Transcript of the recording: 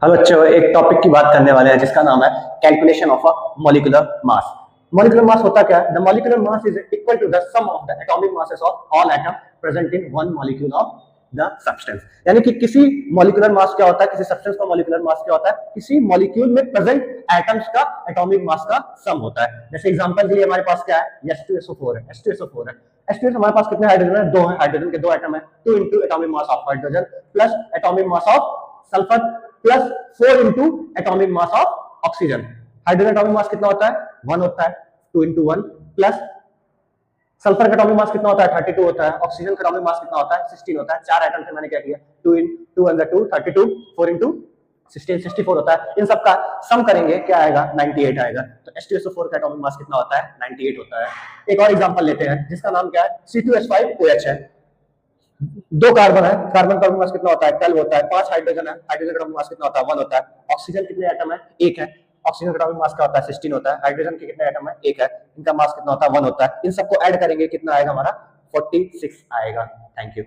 हम बच्चों एक टॉपिक की बात करने वाले हैं जिसका नाम है calculation of a molecular mass. Molecular mass होता क्या है? The molecular mass is equal to the sum of the atomic masses of all atom present in one molecule of the substance. यानी कि किसी मॉलिक्यूलर मास क्या होता है, किसी सब्सटेंस का मॉलिक्यूलर मास क्या होता है, किसी मॉलिक्यूल में प्रेजेंट एटम्स का एटॉमिक मास का सम होता है। जैसे एग्जांपल के लिए हमारे पास क्या है, H2SO4 है। H2SO4 है, H2S हमारे पास कितने हाइड्रोजन है? दो है, हाइड्रोजन के दो एटम है। 2 into atomic mass of hydrogen plus atomic mass of sulphur plus 4 into atomic mass of oxygen. Hydrogen atomic mass कितना होता है? 1 होता है, 2 into 1 प्लस सल्फर का एटॉमिक मास कितना होता है? 32 होता है। ऑक्सीजन का एटॉमिक मास कितना होता है? 16 होता है। चार एटम से मैंने क्या किया, 2 into 2 and 2 32, 4 into 16 64 होता है। इन सब का सम करेंगे क्या आएगा? 98 आएगा। तो H2SO4 का एटॉमिक मास कितना होता है? 98 होता है। एक और एग्जांपल लेते हैं जिसका नाम क्या है, C2H5OH है। दो कार्बन है, कार्बन का एटॉमिक मास कितना होता है? 12 होता है। 5 हाइड्रोजन है, हाइड्रोजन का एटॉमिक मास कितना होता है? 1 होता है। ऑक्सीजन कितने एटम है? 1 है। ऑक्सीजन का एटॉमिक मास क्या होता है? 16 होता है। हाइड्रोजन के कितने एटम है? 1 है। इनका मास कितना होता है? 1 होता है। इन सबको ऐड करेंगे कितना आएगा हमारा? 46 आएगा। Thank you.